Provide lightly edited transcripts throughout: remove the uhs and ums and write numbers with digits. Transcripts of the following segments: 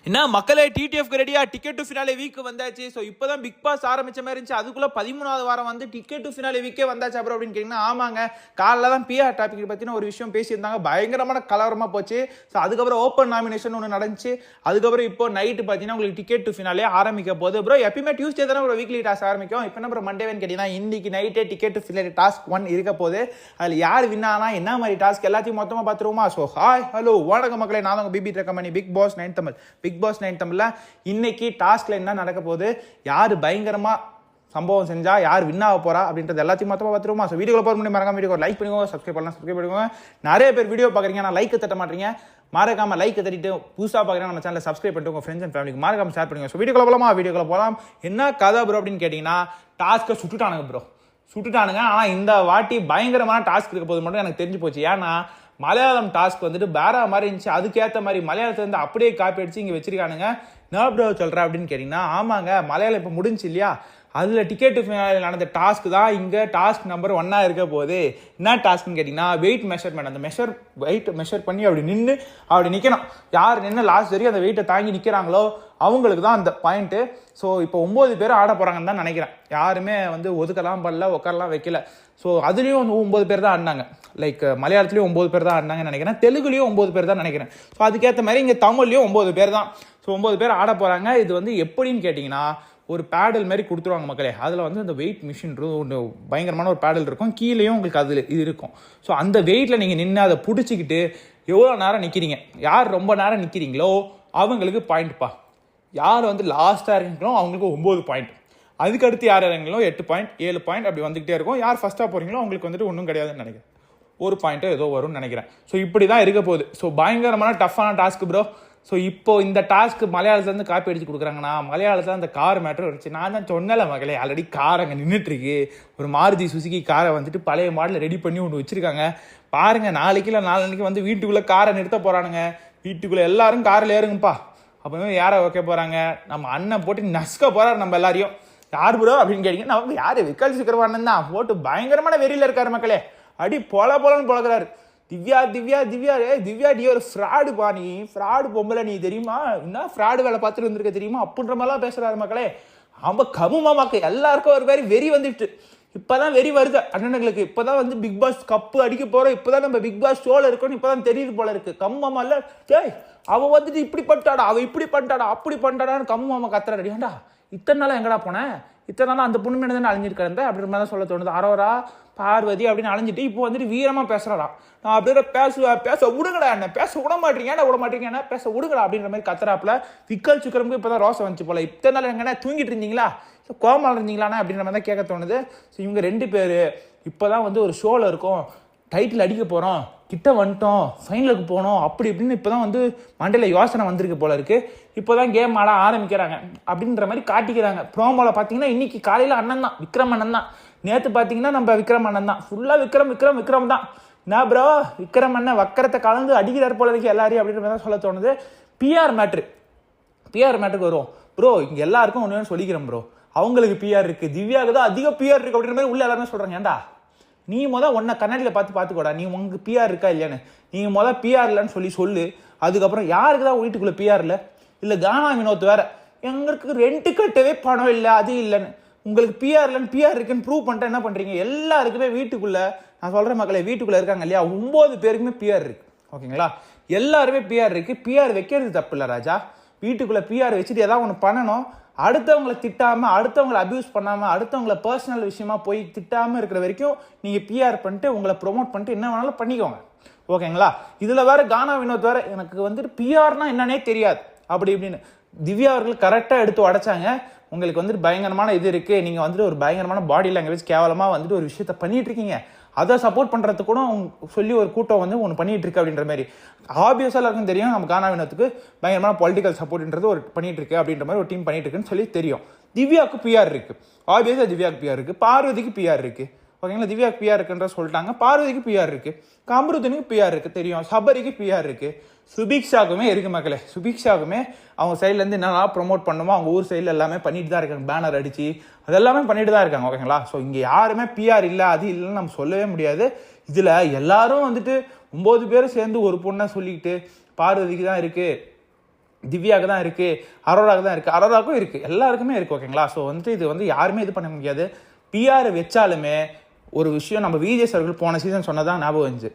என்ன மக்களே, டிடிஎஃப்க்கு ரெடியா? டிக்கெட் டு ஃபினாலே வீக் வந்தாச்சு. ஸோ இப்போ தான் பிக் பாஸ் ஆரம்பிச்ச மாதிரி இருந்துச்சு. அதுக்குள்ள 13வது வாரம் வந்து டிக்கெட் டு ஃபினாலே வீக்கே வந்தாச்சு அப்புறம் அப்படின்னு கேட்டிங்கன்னா, ஆமாங்க, காலைல தான் பிஆர் டாபிக் பற்றின ஒரு விஷயம் பேசியிருந்தாங்க. பயங்கரமான கலவரமாக போச்சு. ஸோ அதுக்கப்புறம் ஓப்பன் நாமினேஷன் ஒன்று நடந்துச்சு. அதுக்கப்புறம் இப்போ நைட்டு பார்த்தீங்கன்னா உங்களுக்கு டிக்கெட் டு ஃபினாலே ஆரம்பிக்க போகுது. ப்ரோ எப்பயுமே டியூஸ்டே தானே ஒரு வீக்லி டாஸ்க் ஆரம்பிக்கும். இப்போ என்ன மண்டேன்னு கேட்டிங்கன்னா, இன்னைக்கு நைட்டே டிக்கெட் டு ஃபினாலே டாஸ்க் 1 இருக்க போகுது. அதில் யார் வின்னானா, என்ன மாதிரி டாஸ்க் எல்லாத்தையும் மொத்தமாக பார்த்துருவோமா? ஸோ ஹாய் ஹலோ வணக்கம் மக்களே, நான் உங்கள் பிபி ரெக்கமணி Bigg Boss 9 Tamil. Bigg Boss 9 தமிழ்ல இன்னைக்கு டாஸ்க்ல என்ன நடக்க போகுது, யாரு பயங்கரமா சம்பவம் செஞ்சா யார் வின் ஆக போறா அப்படின்றது எல்லாத்தையும் மொத்தமா பார்த்துருவோமா? ஸோ வீடியோல போகிற முன்னாடி மறக்காம வீடியோ லைக் பண்ணிக்கோங்க, சப்ஸ்கிரைப் பண்ணலாம், சப்ஸ்கிரைப் பண்ணிக்கோங்க. நிறைய பேர் வீடியோ பார்க்குறீங்க, நான் லைக் தட்ட மாட்டீங்க. மறக்காம லைக் தட்டிட்டு புதுசாக பார்க்குறேன் நம்ம சேனலை சப்ஸ்கிரைப் பண்ணிட்டு உங்கள் ஃப்ரெண்ட்ஸ் அண்ட் ஃபேமிலிக்கு மறக்காம ஷேர் பண்ணுங்க. ஸோ வீடியோக்குள்ள போகலாமா? வீடியோக்குள்ள போகலாம். என்ன கதை ப்ரோ அப்படின்னு கேட்டிங்கன்னா, டாஸ்க்கை சுட்டுட்டானுங்க ப்ரோ, சுட்டுட்டானுங்க. ஆனால் இந்த வாட்டி பயங்கரமான டாஸ்க் இருக்க போது மட்டும் எனக்கு தெரிஞ்சு போச்சு. ஏன்னா மலையாளம் டாஸ்க் வந்துட்டு வேற மாதிரி இருந்துச்சு. அதுக்கேற்ற மாதிரி மலையாளத்துலேருந்து அப்படியே காப்பி அடிச்சு இங்கே வச்சிருக்கானுங்க. நான் ப்ரோ சொல்கிறேன் அப்படின்னு கேட்டிங்கன்னா, ஆமாங்க, மலையாளம் இப்போ முடிஞ்சு இல்லையா, அதில் டிக்கெட் நடந்த டாஸ்க் தான் இங்கே டாஸ்க் நம்பர் 1 இருக்க போகுது. என்ன டாஸ்க்னு கேட்டிங்கன்னா, வெயிட் மெஷர்மெண்ட். அந்த வெயிட் மெஷர் பண்ணி அப்படி நிற்கணும். யார் நின்று லாஸ்ட் வரையும் அந்த வெயிட்டை தாங்கி நிற்கிறாங்களோ அவங்களுக்கு தான் அந்த பாயிண்ட்டு. ஸோ இப்போ 9 பேர் ஆட போகிறாங்கன்னு தான் நினைக்கிறேன். யாருமே வந்து ஒதுக்கலாம் பண்ணல, உட்காரலாம் வைக்கல. ஸோ அதுலேயும் 9 பேர் தான் ஆடினாங்க. லைக் மலையாளத்துலேயும் 9 பேர் தான் ஆடினாங்கன்னு நினைக்கிறேன். தெலுங்குலேயும் 9 பேர் தான் நினைக்கிறேன். ஸோ அதுக்கேற்ற மாதிரி இங்கே தமிழ்லேயும் 9 பேர் தான். ஸோ 9 பேர் ஆட போகிறாங்க. இது வந்து எப்படின்னு கேட்டிங்கன்னா, ஒரு பேடல் மாதிரி கொடுத்துருவாங்க மக்களே. அதில் வந்து அந்த வெயிட் மிஷின் ஒன்று பயங்கரமான ஒரு பேடல் இருக்கும், கீழேயும் உங்களுக்கு அதில் இது இருக்கும். ஸோ அந்த வெயிட்டில் நீங்கள் நின்று அதை பிடிச்சிக்கிட்டு எவ்வளோ நேரம் நிற்கிறீங்க, யார் ரொம்ப நேரம் நிற்கிறீங்களோ அவங்களுக்கு பாயிண்ட்ப்பா. யார் வந்து லாஸ்ட்டாக இருக்கீங்களோ அவங்களுக்கு 9 பாயிண்ட். அதுக்கடுத்து யார் இறங்களோ 8 பாயிண்ட், 7 பாயிண்ட் அப்படி வந்துகிட்டே இருக்கும். யார் ஃபஸ்ட்டாக போகிறீங்களோ அவங்களுக்கு வந்துட்டு ஒன்றும் கிடையாதுன்னு நினைக்கிறேன். ஒரு பாயிண்ட்டோ ஏதோ வரும்னு நினைக்கிறேன். ஸோ இப்படி தான் இருக்க போகுது. ஸோ பயங்கரமான டஃப்பான டாஸ்க் ப்ரோ. ஸோ இப்போ இந்த டாஸ்க்கு மலையாளத்துலேருந்து காப்பி அடிச்சு கொடுக்குறாங்கன்னா, மலையாளத்தில் அந்த கார் மேட்டர் வந்துச்சு. நான் தான் சொன்னல மகளே, ஆல்ரெடி கார் அங்கே நின்றுட்டுருக்கு. ஒரு மாருதி சுசுகி காரை வந்துட்டு பழைய மாடலில் ரெடி பண்ணி ஒன்று வச்சுருக்காங்க. பாருங்கள், நாளைக்கு இல்லை நாளைக்கு வந்து வீட்டுக்குள்ளே காரை நிறுத்த போகிறானுங்க. வீட்டுக்குள்ளே எல்லாரும் காரில் ஏறுங்கப்பா. அப்போவே யாரை வைக்க போகிறாங்க, நம்ம அண்ணன் போட்டு நசுக்க போகிறார் நம்ம எல்லாரையும். யார் ப்ரோ அப்படின்னு கேட்டிங்கன்னா, நமக்கு யார் விக்கல் சிக்கரவானன் தான் போட்டு பயங்கரமான வெறியில் இருக்கார் மக்களே. அடி போலன்னு பொழக்கிறாரு. திவ்யா திவ்யா நீ ஒரு ஃப்ராடு பா, நீ ஃப்ராடு பொம்பளை, நீ தெரியுமா, என்ன ஃப்ராடு வேலை பார்த்துட்டு வந்துருக்க தெரியுமா அப்படின்ற மாதிரிலாம் பேசுகிறாரு மக்களே. ரொம்ப கமுமாமாக்கு எல்லாருக்கும் ஒரு மாதிரி வெறி வந்துட்டு. இப்போதான் வெறி வருது அண்ணனுங்களுக்கு. இப்போதான் வந்து பிக் பாஸ் கப்பு அடிக்க போகிறோம், இப்போதான் நம்ம பிக் பாஸ் ஷோவில் இருக்கோன்னு இப்போதான் தெரியுது போல இருக்கு. கம்மாமா இல்லை, டேய் அவள் வந்துட்டு இப்படி பண்ணிட்டாடா, அவள் இப்படி பண்ணிட்டாடா, அப்படி பண்ணிட்டாடான்னு கம்மாமா கத்துறாடி. ஏண்டா இத்தனை நாளாக எங்கடா போனேன், இத்தனை நாளாக அந்த பொண்ணு மேலே தானே அழிஞ்சிருக்கிறேன் அப்படின்ற மாதிரி தான் சொல்ல தோணுது. அரோரா பார்வதி அப்படின்னு அழிஞ்சிட்டு இப்போ வந்துட்டு வீரமாக பேசுகிறாடா. நான் அப்படியே பேச விடுங்கடா, என்ன பேச விட மாட்டீங்க, என்ன பேச விடுங்கடா அப்படின்ற மாதிரி கத்துறாப்புல. விக்கல் சுக்கரமுக்கு இப்போ தான் ரோசம் வந்துச்சு போல. இத்தனை நாள் எங்கன்னா தூங்கிட்டு இருந்தீங்களா, ஸோ கோமாவில் இருந்தீங்களாண்ணா அப்படின்ற மாதிரி தான் கேட்க தோணுது. ஸோ இவங்க 2 பேர் இப்போ தான் வந்து ஒரு ஷோவில் இருக்கும், டைட்டில் அடிக்க போகிறோம், கிட்ட வந்துட்டோம், ஃபைனலுக்கு போனோம் அப்படி இப்படின்னு இப்போ தான் வந்து மண்டையில் யோசனை வந்திருக்கு போல இருக்குது. இப்போ தான் கேம் ஆட ஆரம்பிக்கிறாங்க அப்படின்ற மாதிரி காட்டிக்கிறாங்க. ப்ரோமோவில் பார்த்தீங்கன்னா இன்றைக்கி காலையில் அண்ணன் தான், விக்ரம் அண்ணன் தான். நேற்று பார்த்தீங்கன்னா நம்ம விக்ரம் அண்ணன் தான், ஃபுல்லாக விக்ரம் தான். என்ன ப்ரோ, விக்ரம் அண்ணன் வக்கரத்தை கலந்து அடிக்கிறார் போல இருக்கு எல்லாரையும் அப்படின்ற மாதிரி தான் சொல்ல தோணுது. பிஆர் மேட்ருக்கு வருவோம் ப்ரோ. இங்கே எல்லாருக்கும் ஒன்று சொல்லிக்கிறேன் ப்ரோ, அவங்களுக்கு பிஆர் இருக்குது, திவ்யாவுக்கு தான் அதிக பிஆர் இருக்குது அப்படின்ற மாதிரி உள்ள எல்லாருமே சொல்கிறாங்க. ஏன்டா நீ உன்னை கண்ணாடியில் பார்த்துக்கூடா, நீ உங்களுக்கு பிஆர் இருக்கா இல்லையான்னு நீங்கள் பிஆர் இல்லைன்னு சொல்லு. அதுக்கப்புறம் யாருக்கு தான் வீட்டுக்குள்ளே பிஆர் இல்லை கானா வினோத் வேற எங்களுக்கு ரெண்ட் கட்டவே பணம் இல்லை, அது இல்லைன்னு உங்களுக்கு பிஆர் இல்லைன்னு பிஆர் இருக்குன்னு ப்ரூவ் பண்ணிட்டு என்ன பண்ணுறீங்க? எல்லாருக்குமே வீட்டுக்குள்ளே, நான் சொல்கிற மக்களே, வீட்டுக்குள்ளே இருக்காங்க இல்லையா, 9 பேருக்குமே பிஆர் இருக்குது. ஓகேங்களா, எல்லாருமே பிஆர் இருக்குது. பிஆர் வைக்கிறது தப்பு இல்லை ராஜா. வீட்டுக்குள்ளே பிஆர் வச்சுட்டு ஏதாவது ஒன்று பண்ணணும். அடுத்தவங்களை திட்டாமல், அடுத்தவங்களை அப்யூஸ் பண்ணாமல், அடுத்தவங்களை பர்சனல் விஷயமா போய் திட்டாமல் இருக்கிற வரைக்கும் நீங்கள் பிஆர் பண்ணிட்டு உங்களை ப்ரொமோட் பண்ணிட்டு என்ன வேணாலும் பண்ணிக்கோங்க. ஓகேங்களா, இதில் வேறு கானா வினோத் வேறு எனக்கு வந்துட்டு பிஆர்னா என்னன்னே தெரியாது அப்படி இப்படின்னு. திவ்யா அவர்கள் கரெக்டாக எடுத்து உடைச்சாங்க. உங்களுக்கு வந்துட்டு பயங்கரமான இது இருக்குது, நீங்கள் வந்துட்டு ஒரு பயங்கரமான பாடி லாங்குவேஜ் கேவலமாக வந்துட்டு ஒரு விஷயத்த பண்ணிட்டு இருக்கீங்க, அதை சப்போர்ட் பண்ணுறதுக்கு கூட சொல்லி ஒரு கூட்டம் வந்து ஒன்று பண்ணிட்டு இருக்கு அப்படின்ற மாதிரி. ஆப்வியஸாக எல்லாருக்கும் தெரியும், நம்ம கானா வினோத்துக்கு பயங்கரமான பொலிட்டிக்கல் சப்போர்ட்ன்றது ஒரு பண்ணிட்டு இருக்கு அப்படின்ற மாதிரி ஒரு டீம் பண்ணிட்டு இருக்குன்னு சொல்லி தெரியும். திவ்யாவுக்கு பிஆர் இருக்குது, ஆப்வியஸாக திவ்யாவுக்கு பிஆர் இருக்குது, பார்வதிக்கு பிஆர் இருக்குது. ஓகேங்களா, திவ்யாவுக்கு பிஆர் இருக்குன்ற சொல்லிட்டாங்க. பார்வதிக்கு பிஆர் இருக்குது, கம்ருதனுக்கு பிஆர் இருக்குது தெரியும், சபரிக்கு பிஆர் இருக்குது, சுபிக்ஷாவுக்குமே இருக்குது மக்களே. சுபிக்ஷாவுக்குமே அவங்க சைட்லேருந்து என்னென்னா ப்ரொமோட் பண்ணுமோ அவங்க ஊர் சைடில் எல்லாமே பண்ணிட்டு தான் இருக்காங்க, பேனர் அடித்து அதெல்லாமே பண்ணிட்டு தான் இருக்காங்க. ஓகேங்களா, ஸோ இங்கே யாருமே பிஆர் இல்லை அது இல்லைன்னு நம்ம சொல்லவே முடியாது. இதில் எல்லாரும் வந்துட்டு 9 பேரும் சேர்ந்து ஒரு பொண்ணை சொல்லிக்கிட்டு பார்வதிக்கு தான் இருக்குது, திவ்யாவுக்கு தான் இருக்குது, அரோராவுக்கு தான் இருக்குது, அரோராவுக்கும் இருக்குது, எல்லாருக்குமே இருக்குது. ஓகேங்களா? ஸோ வந்துட்டு இது வந்து யாருமே இது பண்ண முடியாது. பிஆர் வச்சாலுமே ஒரு விஷயம் நம்ம விஜய் அவர்கள் போன சீசன் சொன்னதான் ஞாபகம் வந்துச்சு.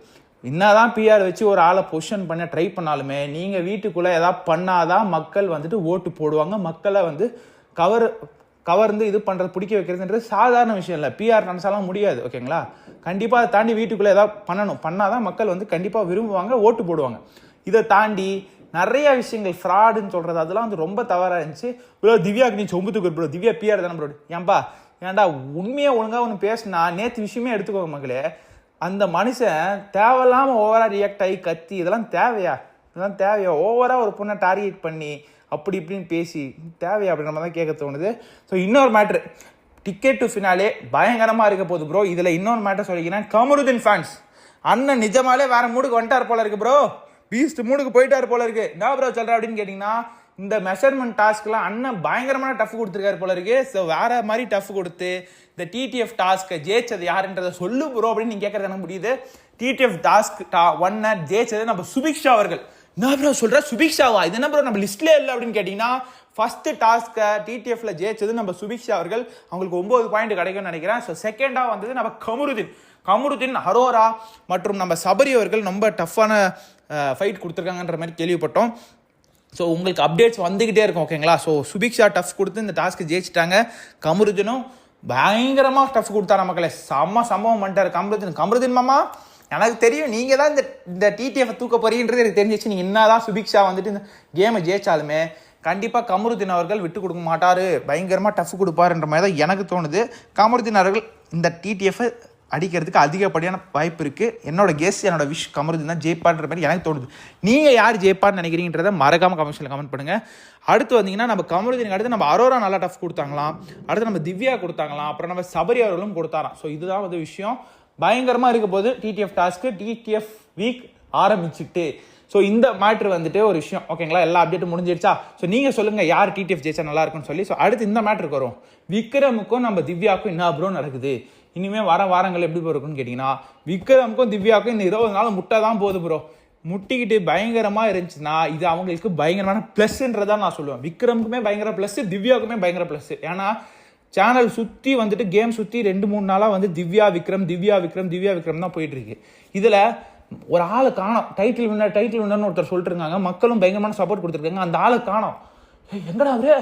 என்னதான் பிஆர் வச்சு ஒரு ஆளை பொசிஷன் பண்ண ட்ரை பண்ணாலுமே நீங்கள் வீட்டுக்குள்ளே எதாவது பண்ணாதான் மக்கள் வந்துட்டு ஓட்டு போடுவாங்க. மக்களை வந்து கவர்ந்து இது பண்ணுறது பிடிக்க வைக்கிறதுன்றது சாதாரண விஷயம் இல்லை. பிஆர் நினச்சாலும் முடியாது. ஓகேங்களா? கண்டிப்பாக அதை தாண்டி வீட்டுக்குள்ளே எதாவது பண்ணாதான் மக்கள் வந்து கண்டிப்பாக விரும்புவாங்க, ஓட்டு போடுவாங்க. இதை தாண்டி நிறைய விஷயங்கள் ஃப்ராடுன்னு சொல்கிறது அதெல்லாம் வந்து ரொம்ப தவறாக இருந்துச்சு. ப்ரோ திவ்யாவுக்கு நீ சொம்புத்துக்கு ப்ரோ, திவ்யா பிஆர் தானே ப்ரோ. ஏன்டா உண்மையாக ஒழுங்காக ஒன்று பேசினா நேற்று விஷயமே எடுத்துக்கோங்க மக்களே. அந்த மனுஷன் தேவையில்லாமல் ஓவராக ரியாக்ட் ஆகி கத்தி இதெல்லாம் தேவையா? ஓவராக ஒரு பொண்ணை டார்கெட் பண்ணி அப்படி இப்படின்னு பேசி தேவையா அப்படின்ற மாதிரி தான் கேட்க தோணுது. ஸோ இன்னொரு மேட்ரு, டிக்கெட் டு ஃபினாலே பயங்கரமாக இருக்க போகுது ப்ரோ. இதில் இன்னொரு மேட்டர் சொல்லிக்கிறேன். கமருதீன் ஃபேன்ஸ் அண்ணன் நிஜமாலே வேற மூடுக்கு வந்துட்டார் போல இருக்கு ப்ரோ. பீஸ்ட் மூடுக்கு போயிட்டார் போல இருக்கு. என்ன ப்ரோ சொல்ற அப்படின்னு கேட்டிங்கன்னா, இந்த மெஷர்மெண்ட் டாஸ்க்லாம் அண்ணன் பயங்கரமான டஃப் கொடுத்துருக்காரு போல இருக்கு. ஸோ வேற மாதிரி டஃப் கொடுத்து இந்த டிடிஎஃப் டாஸ்க்கை ஜெயிச்சது யாருன்றதை சொல்லு ப்ரோ அப்படின்னு நீங்கள் கேட்கறது எனக்கு முடியுது. டிடிஎஃப் டாஸ்க் 1 ஜெயிச்சது நம்ம சுபிக்ஷா அவர்கள். என்ன ப்ரோ சொல்ற, சுபிக்ஷாவா? இது என்ன ப்ரோ நம்ம லிஸ்ட்லேயே இல்லை அப்படின்னு கேட்டிங்கன்னா, ஃபர்ஸ்ட் டாஸ்க்கை டிடிஎஃப்ல ஜெயிச்சது நம்ம சுபிக்ஷா அவர்கள். அவங்களுக்கு 9 பாயிண்ட் கிடைக்கும்னு நினைக்கிறேன். ஸோ செகண்டாக வந்தது நம்ம கமருதீன், அரோரா மற்றும் நம்ம சபரி அவர்கள் ரொம்ப டஃப்பான ஃபைட் கொடுத்துருக்காங்கன்ற மாதிரி கேள்விப்பட்டோம். ஸோ உங்களுக்கு அப்டேட்ஸ் வந்துக்கிட்டே இருக்கும். ஓகேங்களா? ஸோ சுபிக்ஷா டஃப் கொடுத்து இந்த டாஸ்க்கு ஜெயிச்சிட்டாங்க. கமருதீனும் பயங்கரமாக டஃப் கொடுத்தாரு மக்களே. சம்பவம் பண்ணிட்டார் கமருதீன் மாமா. எனக்கு தெரியும் நீங்கள் தான் இந்த டிடிஎஃப் தூக்க போறீன்றது எனக்கு தெரிஞ்சிச்சு. நீங்கள் என்னதான் சுபிக்ஷா வந்துட்டு இந்த கேமை ஜெயிச்சாலுமே கண்டிப்பாக கமருதீன் அவர்கள் விட்டு கொடுக்க மாட்டார், பயங்கரமாக டஃப் கொடுப்பாருன்ற மாதிரி தான் எனக்கு தோணுது. கமருதீன் அவர்கள் இந்த டிடிஎஃப்பை அடிக்கிறதுக்கு அதிகப்படியான வாய்ப்பு இருக்குது. என்னோட கெஸ், என்னோட விஷ் கமருதீன் தான் ஜெயிப்பான்ற மாதிரி எனக்கு தோணுது. நீங்கள் யார் ஜெயிப்பான்னு நினைக்கிறீங்கன்றதை மறக்காமல் கமெண்ட்ஸில் கமெண்ட் பண்ணுங்கள். அடுத்து வந்தீங்கன்னா நம்ம கமருதீனுக்கு அடுத்து நம்ம அரோரா நல்லா டஃப் கொடுத்தாங்களாம், அடுத்து நம்ம திவ்யா கொடுத்தாங்களாம், அப்புறம் நம்ம சபரி அவர்களும் கொடுத்தாராம். ஸோ இதுதான் வந்து விஷயம். பயங்கரமாக இருக்க போது டிடிஎஃப் டாஸ்க்கு. டிடிஎஃப் வீக் ஆரம்பிச்சுட்டு ஸோ இந்த மேட்ரு வந்துட்டு ஒரு விஷயம். ஓகேங்களா? எல்லா அப்டேட்டும் முடிஞ்சிருச்சா? ஸோ நீங்கள் சொல்லுங்கள் யார் டிடிஎஃப் ஜெயிச்சா நல்லா இருக்குன்னு சொல்லி. ஸோ அடுத்து இந்த மேட்ருக்கு வரும். விக்ரமுக்கும் நம்ம திவ்யாவுக்கும் என்ன ப்ரோ நடக்குது, இனிமேல் வாரங்கள் எப்படி இருக்குன்னு கேட்டிங்கன்னா, விக்ரமுக்கும் திவ்யாவுக்கும் இந்த 20 நாள் முட்டை தான் போகுது ப்ரோ. முட்டிக்கிட்டு பயங்கரமாக இருந்துச்சுன்னா இது அவங்களுக்கு பயங்கரமான ப்ளஸ்ன்றதான் நான் சொல்லுவேன். விக்ரமுக்குமே பயங்கர ப்ளஸ், திவ்யாவுக்குமே பயங்கர ப்ளஸ். ஏன்னா சேனல் சுற்றி வந்துட்டு கேம் சுற்றி 2-3 நாளாக வந்து திவ்யா விக்ரம் தான் போயிட்டு இருக்கு. இதில் ஒரு ஆளை காணோம். டைட்டில் வின்னர்னு ஒருத்தர் சொல்லிட்டு இருக்காங்க. மக்களும் பயங்கரமான சப்போர்ட் கொடுத்துருக்காங்க. அந்த ஆளை காணோம். எங்கடா அவரு?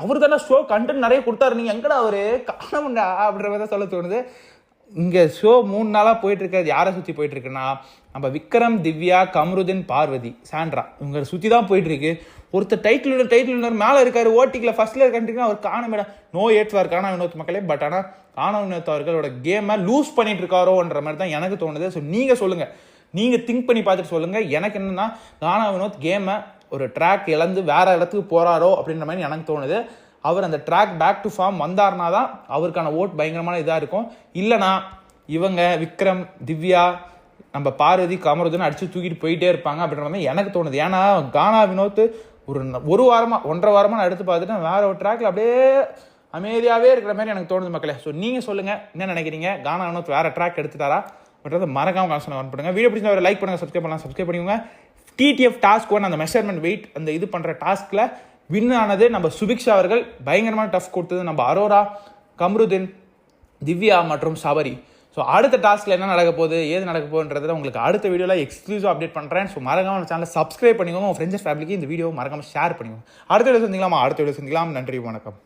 அவர் தானே ஷோ கண்டென்ட் நிறைய கொடுத்தாரு, நீங்க எங்கடா அவரு காணமுண்டா அப்படின்ற மாதிரி தான் சொல்ல தோணுது. இங்கே ஷோ 3 நாளாக போயிட்டு இருக்காது. யாரை சுற்றி போயிட்டு இருக்குன்னா, நம்ம விக்ரம், திவ்யா, கமருதீன், பார்வதி, சாண்ட்ரா இவங்க சுற்றி தான் போயிட்டு இருக்கு. ஒருத்தர் டைட்டில் வின்னர் மேலே இருக்காரு, ஓட்டிக்கில் ஃபர்ஸ்ட்ல இருக்கான்னு அவர் காணமேடா. நோ ஏட்வார் காணா வினோத் மக்களே. பட் ஆனால் காணா வினோத் அவர்களோட கேமை லூஸ் பண்ணிட்டு இருக்காரோன்ற மாதிரி தான் எனக்கு தோணுது. ஸோ நீங்கள் சொல்லுங்கள், நீங்கள் திங்க் பண்ணி பார்த்துட்டு சொல்லுங்கள். எனக்கு என்னென்னா, காணா வினோத் கேமை ஒரு ட்ராக் இழந்து வேற இடத்துக்கு போறாரோ அப்படின்ற மாதிரி எனக்கு தோணுது. அவர் அந்த ட்ராக் பேக் டு ஃபார்ம் வந்தார்னா தான் அவருக்கான ஓட் பயங்கரமான இதாக இருக்கும். இல்லைனா இவங்க விக்ரம், திவ்யா, நம்ம பார்வதி, கமருதீன் அடிச்சு தூக்கிட்டு போயிட்டே இருப்பாங்க அப்படின்ற மாதிரி எனக்கு தோணுது. ஏன்னா கானா வினோத் ஒரு வாரமாக 1.5 வாரமாக நான் எடுத்து பார்த்துட்டு வேற ஒரு ட்ராக்ல அப்படியே அமைதியாகவே இருக்கிற மாதிரி எனக்கு தோணுது மக்களே. ஸோ நீங்கள் சொல்லுங்கள் என்ன நினைக்கிறீங்க? கானா வினோத் வேற ட்ராக் எடுத்துட்டாரா? பட் மறக்காம கான்சன் ஆன் பண்ணுங்க. வீடியோ பிடிச்சா ஒரு லைக் பண்ணுங்க, சப்ஸ்கிரைப் பண்ணிக்கோங்க. டிடிஎஃப் டாஸ்க் 1 அந்த மெஷர்மெண்ட் வெயிட் அந்த இது பண்ணுற டாஸ்கில் வின் ஆனது நம்ம சுபிக்ஷா அவர்கள். பயங்கரமான டஃப் கொடுத்தது நம்ம அரோரா, கமருதீன், திவ்யா மற்றும் சபரி. ஸோ அடுத்த டாஸ்கில் என்ன நடக்க போகுது, ஏது நடக்க போகுதுன்றதை உங்களுக்கு அடுத்த வீடியோவில் எக்ஸ்க்ளூசிவாக அப்டேட் பண்ணுறேன். ஸோ மறக்காம சேனலை சப்ஸ்கிரைப் பண்ணிக்கோங்க. உங்கள் ஃப்ரெண்ட்ஸ் ஃபேமிலிக்கு இந்த வீடியோ மறக்காம ஷேர் பண்ணிக்கோங்க. அடுத்த வீடியோ சந்திக்கலாம். நன்றி, வணக்கம்.